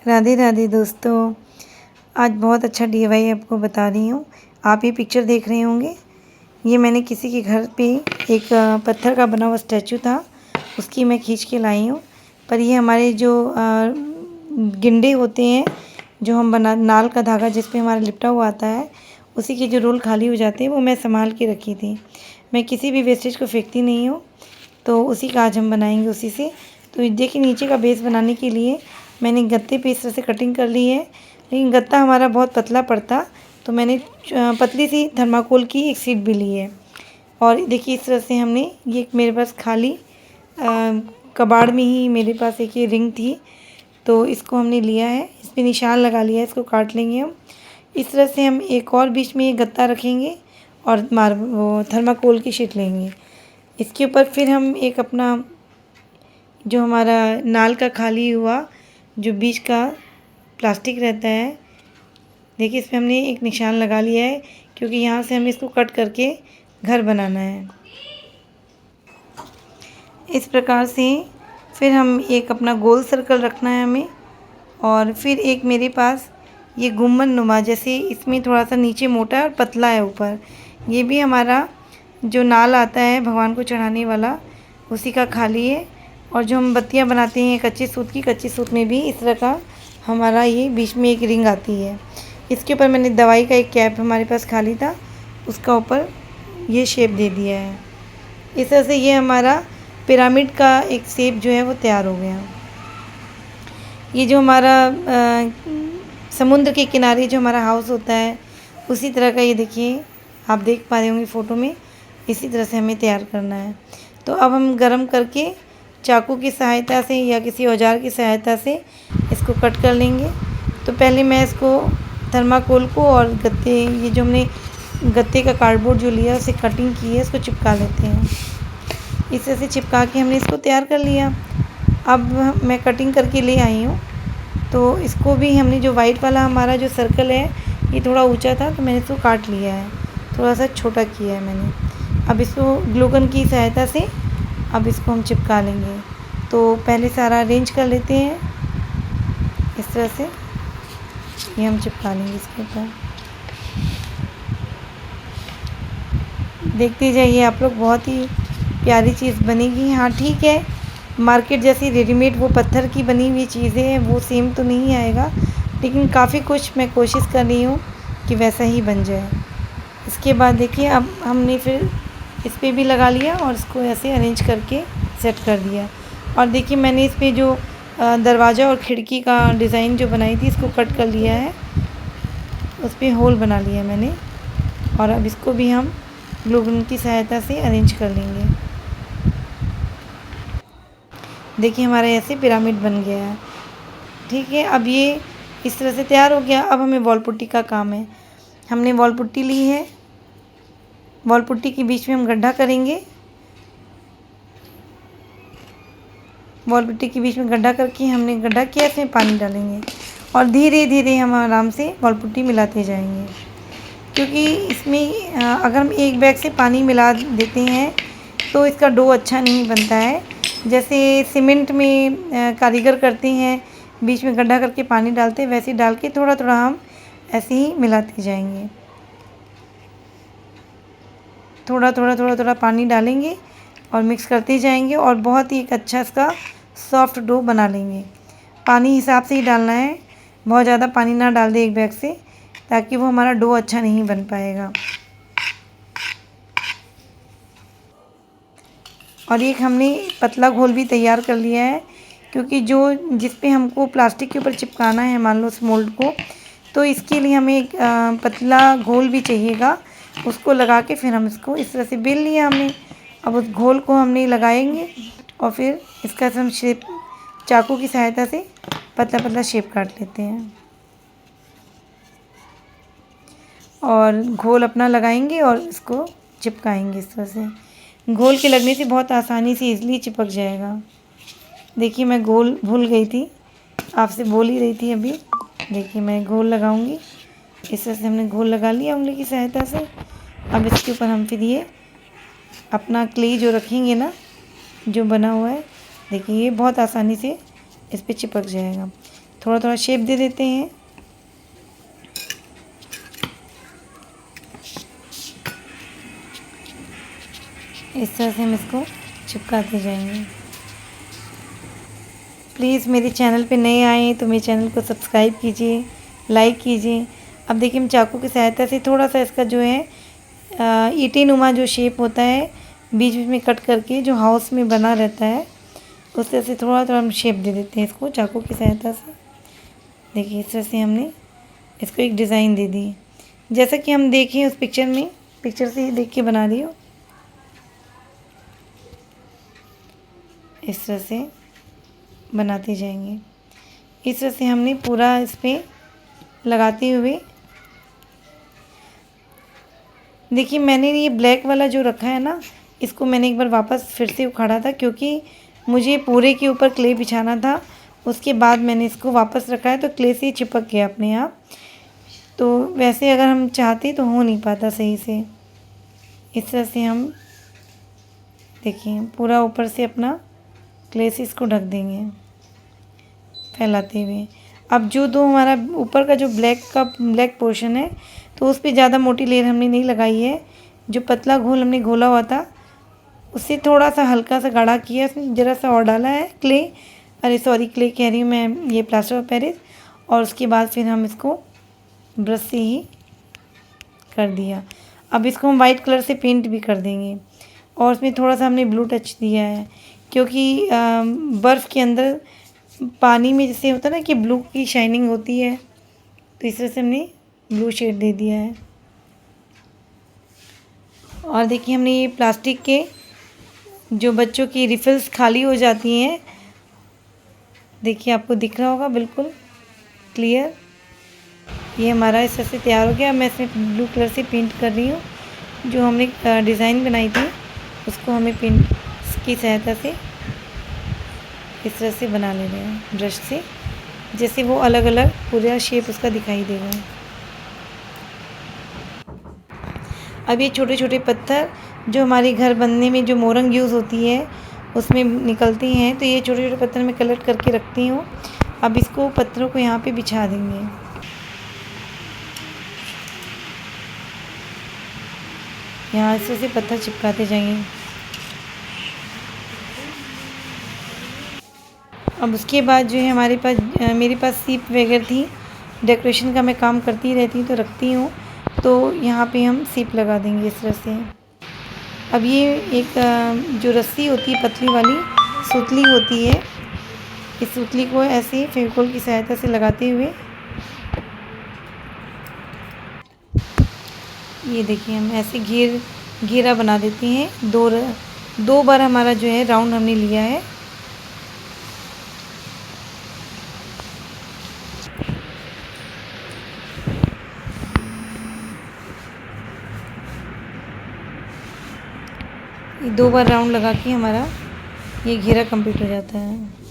राधे राधे दोस्तों। आज बहुत अच्छा डीआईवाई आपको बता रही हूँ। आप ये पिक्चर देख रहे होंगे, ये मैंने किसी के घर पे एक पत्थर का बना हुआ स्टैचू था, उसकी मैं खींच के लाई हूँ। पर ये हमारे जो गिंडे होते हैं, जो हम बना नाल का धागा जिस पे हमारा लिपटा हुआ आता है, उसी के जो रोल खाली हो जाते हैं वो मैं संभाल के रखी थी। मैं किसी भी वेस्टेज को फेंकती नहीं हूँ, तो उसी का आज हम बनाएंगे उसी से। तो देखिए, नीचे का बेस बनाने के लिए मैंने गत्ते पे इस तरह से कटिंग कर ली है, लेकिन गत्ता हमारा बहुत पतला पड़ता, तो मैंने पतली सी थर्माकोल की एक शीट भी ली है। और देखिए, इस तरह से हमने ये मेरे पास खाली कबाड़ में ही मेरे पास एक ये रिंग थी, तो इसको हमने लिया है, इस पर निशान लगा लिया है। इसको काट लेंगे हम। इस तरह से हम एक और बीच में ये गत्ता रखेंगे और वो थर्माकोल की शीट लेंगे। इसके ऊपर फिर हम एक अपना जो हमारा नाल का खाली हुआ जो बीच का प्लास्टिक रहता है, देखिए इस पर हमने एक निशान लगा लिया है, क्योंकि यहाँ से हमें इसको कट करके घर बनाना है। इस प्रकार से फिर हम एक अपना गोल सर्कल रखना है हमें। और फिर एक मेरे पास ये गुम्बद नुमा, जैसे इसमें थोड़ा सा नीचे मोटा है और पतला है ऊपर, ये भी हमारा जो नाल आता है भगवान को चढ़ाने वाला, उसी का खाली है। और जो हम बत्तियां बनाते हैं कच्चे सूत की, कच्चे सूत में भी इस तरह का हमारा ये बीच में एक रिंग आती है। इसके ऊपर मैंने दवाई का एक कैप हमारे पास खाली था, उसका ऊपर ये शेप दे दिया है। इस तरह से ये हमारा पिरामिड का एक शेप जो है वो तैयार हो गया। ये जो हमारा समुद्र के किनारे जो हमारा हाउस होता है, उसी तरह का ये देखिए, आप देख पा रहे होंगे फ़ोटो में, इसी तरह से हमें तैयार करना है। तो अब हम गरम करके चाकू की सहायता से या किसी औजार की सहायता से इसको कट कर लेंगे। तो पहले मैं इसको थर्माकोल को और गत्ते, ये जो हमने गत्ते का कार्डबोर्ड जो लिया उसे कटिंग की है, इसको चिपका लेते हैं। इस तरह से चिपका के हमने इसको तैयार कर लिया। अब मैं कटिंग करके ले आई हूँ, तो इसको भी हमने जो वाइट वाला हमारा जो सर्कल है, ये थोड़ा ऊंचा था, तो मैंने इसको काट लिया है, थोड़ा सा छोटा किया है मैंने। अब इसको ग्लू गन की सहायता से अब इसको हम चिपका लेंगे। तो पहले सारा अरेंज कर लेते हैं, इस तरह से ये हम चिपका लेंगे इसके ऊपर। देखते जाइए आप लोग, बहुत ही प्यारी चीज़ बनेगी। हाँ ठीक है, मार्केट जैसी रेडीमेड वो पत्थर की बनी हुई चीज़ें हैं, वो सेम तो नहीं आएगा, लेकिन काफ़ी कुछ मैं कोशिश कर रही हूँ कि वैसा ही बन जाए। इसके बाद देखिए, अब हमने फिर इस पर भी लगा लिया और इसको ऐसे अरेंज करके सेट कर दिया। और देखिए, मैंने इस पर जो दरवाज़ा और खिड़की का डिज़ाइन जो बनाई थी, इसको कट कर लिया है, उस पर होल बना लिया मैंने। और अब इसको भी हम ग्लू गन की सहायता से अरेंज कर लेंगे। देखिए, हमारा ऐसे पिरामिड बन गया है। ठीक है, अब ये इस तरह से तैयार हो गया। अब हमें वॉल पुट्टी का काम है। हमने वॉल पुट्टी ली है, वॉल पुट्टी के बीच में हम गड्ढा करेंगे। वॉल पुट्टी के बीच में गड्ढा करके हमने गड्ढा किया, इसमें पानी डालेंगे और धीरे धीरे हम आराम से वॉल पुट्टी मिलाते जाएंगे। क्योंकि इसमें अगर हम एक बैग से पानी मिला देते हैं तो इसका डो अच्छा नहीं बनता है। जैसे सीमेंट में कारीगर करते हैं, बीच में गड्ढा करके पानी डालते हैं, वैसे डाल के थोड़ा थोड़ा हम ऐसे ही मिलाते जाएंगे। थोड़ा थोड़ा पानी डालेंगे और मिक्स करते जाएंगे और बहुत ही एक अच्छा इसका सॉफ्ट डो बना लेंगे। पानी हिसाब से ही डालना है, बहुत ज़्यादा पानी ना डाल दे एक बैग से, ताकि वो हमारा डो अच्छा नहीं बन पाएगा। और एक हमने पतला घोल भी तैयार कर लिया है, क्योंकि जो जिस पे हमको प्लास्टिक के ऊपर चिपकाना है, मान लो उस मोल्ड को, तो इसके लिए हमें एक पतला घोल भी चाहिएगा। उसको लगा के फिर हम इसको इस तरह से बेल लिया हमने। अब उस घोल को हमने लगाएंगे और फिर इसका हम शेप चाकू की सहायता से पतला पतला शेप काट लेते हैं और घोल अपना लगाएंगे और इसको चिपकाएंगे इस तरह से। घोल के लगने से बहुत आसानी से इजीली चिपक जाएगा। देखिए, मैं घोल भूल गई थी, आपसे बोल ही रही थी अभी। देखिए, मैं घोल लगाऊंगी, इस तरह से हमने घोल लगा लिया उंगली की सहायता से। अब इसके ऊपर हम फिर ये अपना क्ले जो रखेंगे ना, जो बना हुआ है, देखिए ये बहुत आसानी से इस पर चिपक जाएगा। थोड़ा थोड़ा शेप दे देते हैं। इस तरह से हम इसको चिपकाते जाएंगे। प्लीज़ मेरे चैनल पे नए आए हैं तो मेरे चैनल को सब्सक्राइब कीजिए, लाइक कीजिए। अब देखिए हम चाकू की सहायता से थोड़ा सा इसका जो है ईंटें नुमा जो शेप होता है बीच बीच में कट करके जो हाउस में बना रहता है उस तरह से थोड़ा थोड़ा हम शेप दे देते हैं इसको चाकू की सहायता से। देखिए इस तरह से हमने इसको एक डिज़ाइन दे दी, जैसा कि हम देखें उस पिक्चर में, पिक्चर से देख के बना रही हूँ। इस तरह से बनाते जाएंगे। इस तरह से हमने पूरा इस पर लगाते हुए, देखिए मैंने ये ब्लैक वाला जो रखा है ना, इसको मैंने एक बार वापस फिर से उखाड़ा था क्योंकि मुझे पूरे के ऊपर क्ले बिछाना था। उसके बाद मैंने इसको वापस रखा है तो क्ले से चिपक गया अपने आप। तो वैसे अगर हम चाहते तो हो नहीं पाता सही से। इस तरह से हम देखिए पूरा ऊपर से अपना क्ले से इसको ढक देंगे फैलाते हुए। अब जो दो हमारा ऊपर का जो ब्लैक पोर्शन है तो उस पर ज़्यादा मोटी लेयर हमने नहीं लगाई है। जो पतला घोल हमने घोला हुआ था उससे थोड़ा सा हल्का सा गाढ़ा किया, उसमें ज़रा सा और डाला है क्ले, अरे सॉरी क्ले कह रही हूँ मैं, ये प्लास्टर ऑफ पेरिस। और उसके बाद फिर हम इसको ब्रश से ही कर दिया। अब इसको हम वाइट कलर से पेंट भी कर देंगे और उसमें थोड़ा सा हमने ब्लू टच दिया है क्योंकि बर्फ़ के अंदर पानी में जैसे होता है ना कि ब्लू की शाइनिंग होती है, तो इस तरह से हमने ब्लू शेड दे दिया है। और देखिए हमने ये प्लास्टिक के जो बच्चों की रिफिल्स खाली हो जाती हैं, देखिए आपको दिख रहा होगा बिल्कुल क्लियर, ये हमारा इस तरह से तैयार हो गया। मैं इसमें ब्लू कलर से पेंट कर रही हूँ। जो हमने डिज़ाइन बनाई थी उसको हमें पेंट की सहायता से इस तरह से बना ले रहे हैं ब्रश से, जैसे वो अलग अलग पूरा शेप उसका दिखाई देगा। अब ये छोटे छोटे पत्थर जो हमारे घर बनने में जो मोरंग यूज़ होती है उसमें निकलती हैं, तो ये छोटे छोटे पत्थर मैं कलेक्ट करके रखती हूँ। अब इसको पत्थरों को यहाँ पे बिछा देंगे। यहाँ इस तरह से पत्थर चिपकाते जाएंगे। अब उसके बाद जो है हमारे पास मेरे पास सीप वगैरह थी, डेकोरेशन का मैं काम करती रहती हूँ तो रखती हूँ, तो यहाँ पे हम सीप लगा देंगे इस तरह से। अब ये एक जो रस्सी होती है पतली वाली सुतली होती है, इस सुतली को ऐसे फेविकोल की सहायता से लगाते हुए ये देखिए हम ऐसे घेरा बना देते हैं। दो बार हमारा जो है राउंड हमने लिया है। ये 2 बार राउंड लगा के हमारा ये घेरा कंप्लीट हो जाता है।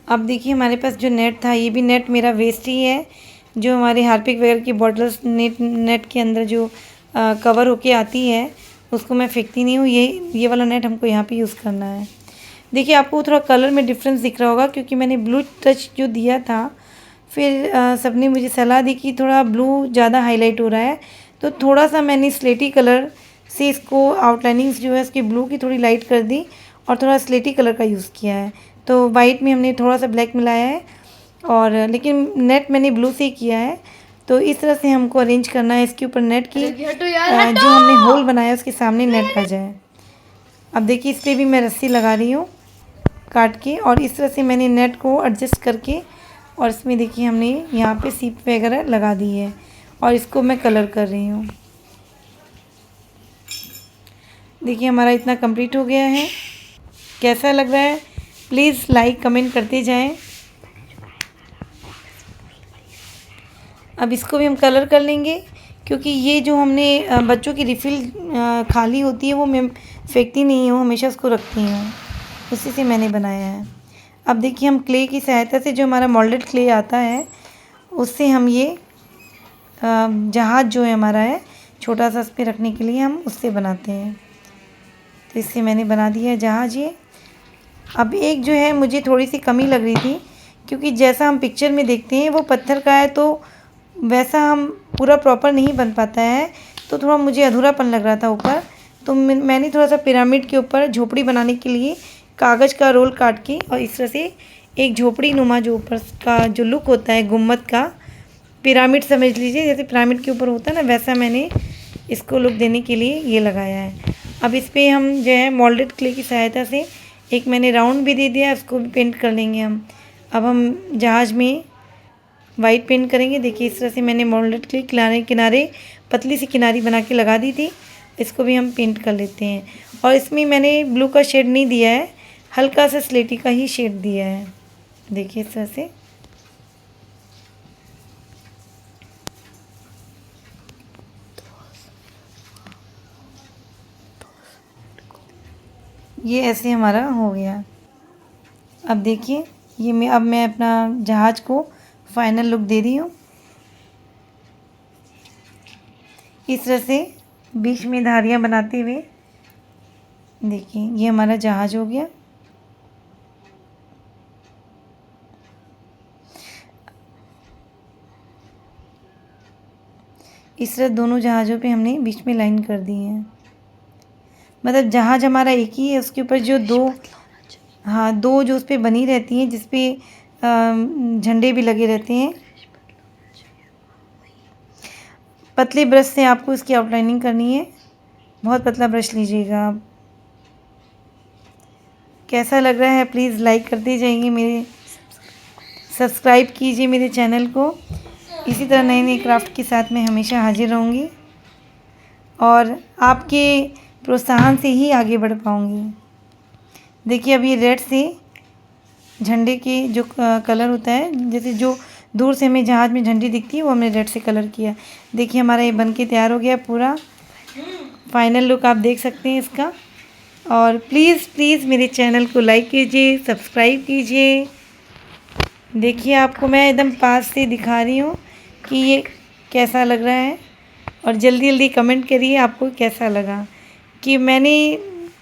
अब देखिए हमारे पास जो नेट था, ये भी नेट मेरा वेस्ट ही है। जो हमारे हार्पिक वगैरह की बॉटल्स नेट के अंदर जो कवर होके आती है उसको मैं फेंकती नहीं हूँ। ये वाला नेट हमको यहाँ पे यूज़ करना है। देखिए आपको थोड़ा कलर में डिफरेंस दिख रहा होगा क्योंकि मैंने ब्लू टच जो दिया था, फिर सबने मुझे सलाह दी कि थोड़ा ब्लू ज़्यादा हाईलाइट हो रहा है, तो थोड़ा सा मैंने स्लेटी कलर से इसको आउटलाइनिंग्स जो है इसकी ब्लू की थोड़ी लाइट कर दी और थोड़ा स्लेटी कलर का यूज़ किया है। तो वाइट में हमने थोड़ा सा ब्लैक मिलाया है और लेकिन नेट मैंने ब्लू से ही किया है। तो इस तरह से हमको अरेंज करना है इसके ऊपर नेट की, जो हमने होल बनाया उसके सामने नेट आ जाए। अब देखिए इस पर भी मैं रस्सी लगा रही हूँ काट के, और इस तरह से मैंने नेट को एडजस्ट करके और इसमें देखिए हमने यहाँ पे सीप वगैरह लगा दी है और इसको मैं कलर कर रही हूँ। देखिए हमारा इतना कंप्लीट हो गया है। कैसा लग रहा है प्लीज़ लाइक कमेंट करते जाएं। अब इसको भी हम कलर कर लेंगे क्योंकि ये जो हमने बच्चों की रिफ़िल खाली होती है वो मैं फेंकती नहीं हूँ, हमेशा उसको रखती हूँ, उसी से मैंने बनाया है। अब देखिए हम क्ले की सहायता से जो हमारा मोल्डेड क्ले आता है उससे हम ये जहाज जो है हमारा है छोटा सा, उस पर रखने के लिए हम उससे बनाते हैं। तो इससे मैंने बना दिया है जहाज ये। अब एक जो है मुझे थोड़ी सी कमी लग रही थी, क्योंकि जैसा हम पिक्चर में देखते हैं वो पत्थर का है, तो वैसा हम पूरा प्रॉपर नहीं बन पाता है, तो थोड़ा मुझे अधूरापन लग रहा था ऊपर। तो मैंने थोड़ा सा पिरामिड के ऊपर झोपड़ी बनाने के लिए कागज़ का रोल काट के और इस तरह से एक झोपड़ी नुमा जो ऊपर का जो लुक होता है गुम्बद का, पिरामिड समझ लीजिए, जैसे पिरामिड के ऊपर होता है ना, वैसा मैंने इसको लुक देने के लिए ये लगाया है। अब इस पर हम जो है मोल्डेड क्ले की सहायता से एक मैंने राउंड भी दे दिया, उसको भी पेंट कर लेंगे हम। अब हम जहाज़ में वाइट पेंट करेंगे। देखिए इस तरह से मैंने मोल्डेड क्ले किनारे किनारे पतली सी किनारी बना के लगा दी थी, इसको भी हम पेंट कर लेते हैं। और इसमें मैंने ब्लू का शेड नहीं दिया है, हल्का सा स्लेटी का ही शेड दिया है। देखिए इस तरह से। ये ऐसे हमारा हो गया। अब देखिए ये मैं अपना जहाज़ को फाइनल लुक दे रही हूँ। इस तरह से बीच में धारियाँ बनाते हुए देखिए ये हमारा जहाज़ हो गया। इस तरह दोनों जहाज़ों पे हमने बीच में लाइन कर दी है। मतलब जहाज़ हमारा एक ही है, उसके ऊपर जो दो, हाँ दो जो उस पर बनी रहती हैं, जिस पे झंडे भी लगे रहते हैं। पतले ब्रश से आपको इसकी आउटलाइनिंग करनी है, बहुत पतला ब्रश लीजिएगा आप। कैसा लग रहा है प्लीज़ लाइक करते जाइए, मेरे सब्सक्राइब कीजिए मेरे चैनल को। इसी तरह नए नए क्राफ्ट के साथ मैं हमेशा हाजिर रहूँगी और आपके प्रोत्साहन से ही आगे बढ़ पाऊँगी। देखिए अब ये रेड से झंडे के जो कलर होता है, जैसे जो दूर से हमें जहाज़ में झंडी दिखती है वो हमने रेड से कलर किया। देखिए हमारा ये बन के तैयार हो गया पूरा। फाइनल लुक आप देख सकते हैं इसका। और प्लीज़ मेरे चैनल को लाइक कीजिए, सब्सक्राइब कीजिए। देखिए आपको मैं एकदम पास से दिखा रही हूँ कि ये कैसा लग रहा है, और जल्दी जल्दी कमेंट करिए आपको कैसा लगा। कि मैंने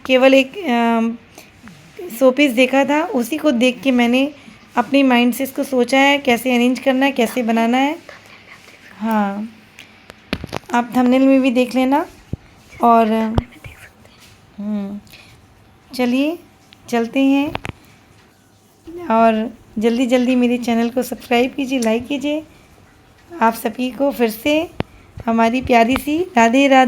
केवल एक शोपीस देखा था, उसी को देख के मैंने अपनी माइंड से इसको सोचा है कैसे अरेंज करना है, कैसे बनाना है। हाँ आप थंबनेल में भी देख लेना। और चलिए चलते हैं, और जल्दी जल्दी मेरे चैनल को सब्सक्राइब कीजिए, लाइक कीजिए। आप सभी को फिर से हमारी प्यारी सी राधे राधे।